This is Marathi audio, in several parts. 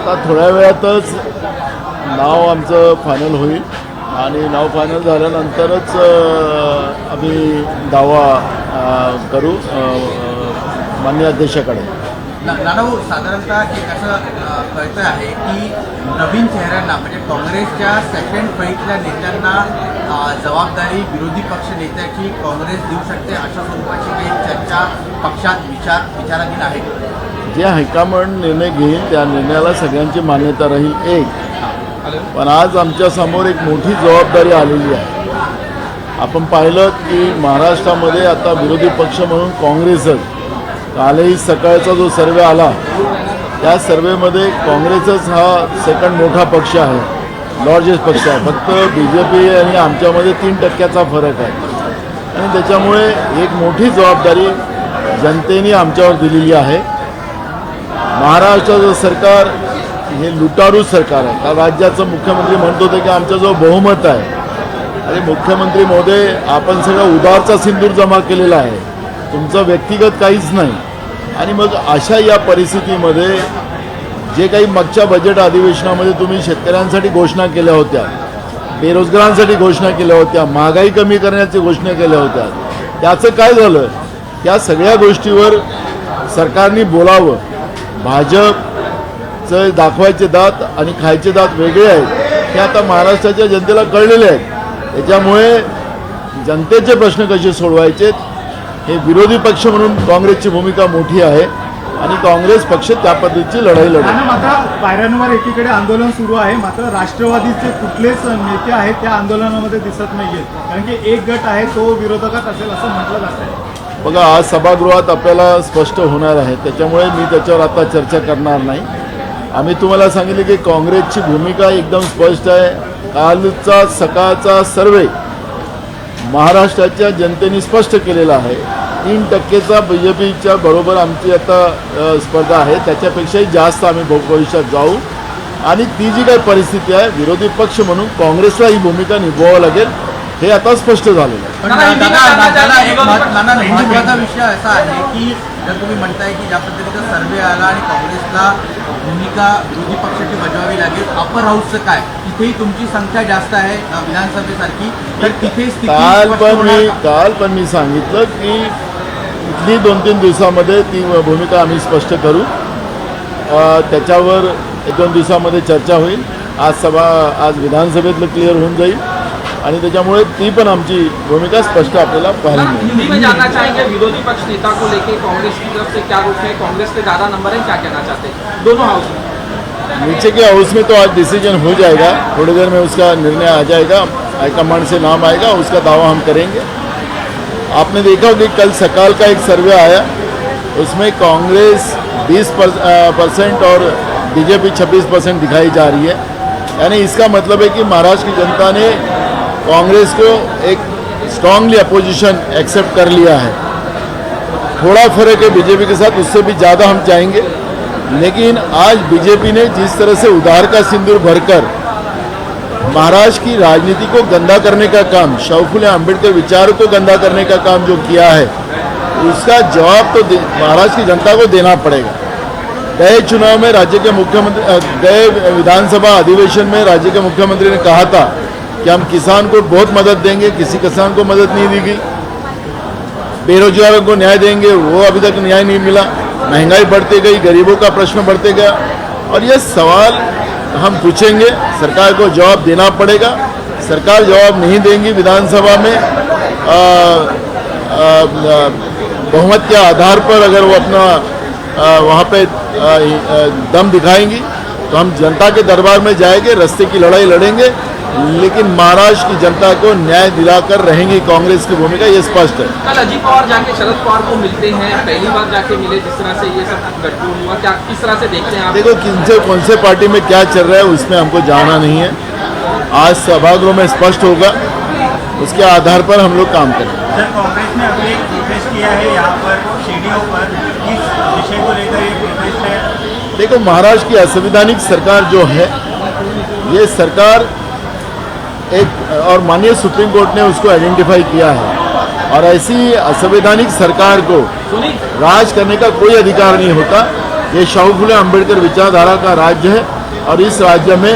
आता थोड्या वेळातच नाव आमचं फायनल होईल आणि नाव फायनल झाल्यानंतरच आम्ही दावा करू माननीय अध्यक्षाकडे. नानाभाऊ, साधारणतः एक असं कळतं आहे की नवीन चेहऱ्यांना म्हणजे काँग्रेसच्या सेकंड फ्रंटच्या नेत्यांना जबाबदारी विरोधी पक्ष नेत्याची काँग्रेस देऊ शकते, अशा स्वरूपाची काही चर्चा पक्षात विचाराधीन आहे. जे हायकमांड निर्णय घेईल त्या निर्णयाला सगळ्यांची मान्यता राहील एक. पण आज आमच्यासमोर एक मोठी जबाबदारी आलेली आहे. आपण पाहिलं की महाराष्ट्रामध्ये आता विरोधी पक्ष म्हणून काँग्रेसच, कालही सकाळचा जो सर्वे आला त्या सर्वेमध्ये काँग्रेसच हा सेकंड मोठा पक्ष आहे, लार्जेस्ट पक्ष आहे. फक्त BJP आणि आमच्यामध्ये 3% फरक आहे. आणि त्याच्यामुळे एक मोठी जबाबदारी जनतेने आमच्यावर दिलेली आहे. महाराष्ट्राचं सरकार हे लुटारू सरकार आहे. का राज्याचं मुख्यमंत्री म्हणत होते की आमच्याजवळ बहुमत आहे. अरे मुख्यमंत्री महोदय, आपण सगळं उदारचा सिंदूर जमा केलेला आहे, तुमचं व्यक्तिगत काहीच नाही. आणि मग अशा या परिस्थितीमध्ये जे काही मागच्या बजेट अधिवेशनामध्ये तुम्ही शेतकऱ्यांसाठी घोषणा केल्या होत्या, बेरोजगारांसाठी घोषणा केल्या होत्या, महागाई कमी करण्याची घोषणा केल्या होत्या, त्याचं काय झालं? त्या सगळ्या गोष्टीवर सरकारने बोलावं. भाजपचं दाखवायचे दात आणि खायचे दात वेगळे आहेत हे आता महाराष्ट्राच्या जनतेला कळलेले आहेत. त्याच्यामुळे जनतेचे प्रश्न कसे सोडवायचे हे विरोधी पक्ष म्हणून काँग्रेसची भूमिका मोठी आहे आणि काँग्रेस पक्ष त्या पद्धतीची लढाई लढेल. मात्र पायऱ्यांवर एकीकडे आंदोलन सुरू आहे, मात्र राष्ट्रवादीचे कुठलेच नेते आहेत त्या आंदोलनामध्ये दिसत नाहीयेत, कारण की एक गट आहे तो विरोधकात असेल असं म्हटलं जात आहे. बघा, आज सभागृहात आपल्याला स्पष्ट होणार आहे, त्याच्यामुळे मी त्याच्यावर आता चर्चा करणार नाही. आम्ही तुम्हाला सांगितले की काँग्रेसची भूमिका एकदम स्पष्ट आहे. कालचा सकाळचा सर्वे महाराष्ट्राच्या जनतेने स्पष्ट केलेला आहे. 3%चा BJPच्या बरोबर आमची आता स्पर्धा आहे, त्याच्यापेक्षाही जास्त आम्ही भविष्यात जाऊ. आणि ती जी काही परिस्थिती आहे, विरोधी पक्ष म्हणून काँग्रेसला ही भूमिका निभवावं लागेल हे आता स्पष्ट झालेलं आहे. महत्त्वाचा विषय असा आहे की जर तुम्ही म्हणताय की ज्या पद्धतीचा सर्वे आला आणि काँग्रेसला भूमिका विरोधी पक्षाची बजावावी लागेल, अपर हाऊसचं काय? तिथेही तुमची संख्या जास्त आहे विधानसभेसारखी, तर तिथे काल पण मी सांगितलं की इथली 2-3 दिवसामध्ये ती भूमिका आम्ही स्पष्ट करू. त्याच्यावर 1-2 दिवसामध्ये चर्चा होईल. आज विधानसभेतलं क्लिअर होऊन जाईल आणि त्याच्यामुळे ती पण आमची भूमिका स्पष्ट आपल्याला पाहायला मिळेल. मैं जानना चाहेंगे विरोधी पक्ष नेता को लेके कांग्रेस की तरफ से क्या रुख है, कांग्रेस पे ज़्यादा नंबर है, क्या कहना चाहते हैं दोनों हाउस में? नीचे के हाउस में तो आज डिसीजन हो जाएगा, थोड़ी देर में उसका निर्णय आ जाएगा, हाईकमांड से नाम आएगा, उसका दावा हम करेंगे. आपने देखा हो कि कल सकाल का एक सर्वे आया, उसमें कांग्रेस 20% और BJP 26% दिखाई जा रही है. यानी इसका मतलब है कि महाराष्ट्र की जनता ने कांग्रेस को एक स्ट्रांगली अपोजिशन एक्सेप्ट कर लिया है. थोड़ा फर्क है BJP के साथ, उससे भी ज़्यादा हम चाहेंगे. लेकिन आज BJP ने जिस तरह से उधार का सिंदूर भरकर महाराष्ट्र की राजनीति को गंदा करने का काम, शौफुल आंबेडकर विचारों को गंदा करने का काम जो किया है, उसका जवाब तो महाराष्ट्र की जनता को देना पड़ेगा. गए चुनाव में राज्य के मुख्यमंत्री, गए विधानसभा अधिवेशन में राज्य के मुख्यमंत्री ने कहा था कि हम किसान को बहुत मदद देंगे, किसी किसान को मदद नहीं दी गई. बेरोजगारों को न्याय देंगे, वो अभी तक न्याय नहीं मिला. महंगाई बढ़ती गई, गरीबों का प्रश्न बढ़ते गया. और ये सवाल हम पूछेंगे, सरकार को जवाब देना पड़ेगा. सरकार जवाब नहीं देंगी विधानसभा में बहुमत के आधार पर, अगर वो अपना वहाँ पे दम दिखाएंगी तो हम जनता के दरबार में जाएंगे, रास्ते की लड़ाई लड़ेंगे, लेकिन महाराष्ट्र की जनता को न्याय दिलाकर रहेंगी कांग्रेस की भूमिका, ये स्पष्ट है. कल अजीत पवार जाके शरद पवार को मिलते हैं, पहली बार जाके मिले, जिस तरह से ये सब गठजोड़ हुआ, क्या किस तरह से देखते हैं आप? देखो, किनसे कौन से पार्टी में क्या चल रहा है उसमें हमको जाना नहीं है. आज सभागृह में स्पष्ट होगा, उसके आधार पर हम लोग काम करेंगे. सर, कांग्रेस ने अभी एक प्रोटेस्ट किया है यहाँ पर सीढ़ियों पर, इस विषय को लेकर ये प्रोटेस्ट है. देखो, महाराष्ट्र की असंवैधानिक सरकार जो है, ये सरकार एक, और माननीय सुप्रीम कोर्ट ने उसको आइडेंटिफाई किया है, और ऐसी असंवैधानिक सरकार को राज करने का कोई अधिकार नहीं होता. ये शाहू फुले अंबेडकर विचारधारा का राज्य है और इस राज्य में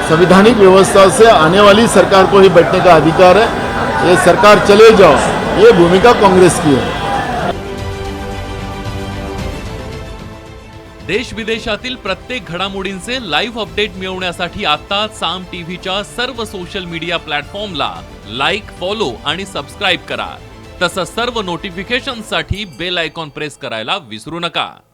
संवैधानिक व्यवस्था से आने वाली सरकार को ही बैठने का अधिकार है। ये सरकार चले जाओ, ये भूमिका कांग्रेस की है। देश विदेशातील प्रत्येक घडामोडींचे लाईव्ह अपडेट मिळवण्यासाठी आता साम टीव्हीच्या सर्व सोशल मीडिया प्लॅटफॉर्मला लाईक, फॉलो आणि सबस्क्राईब करा। तसंच सर्व नोटिफिकेशनसाठी बेल आयकॉन प्रेस करायला विसरू नका।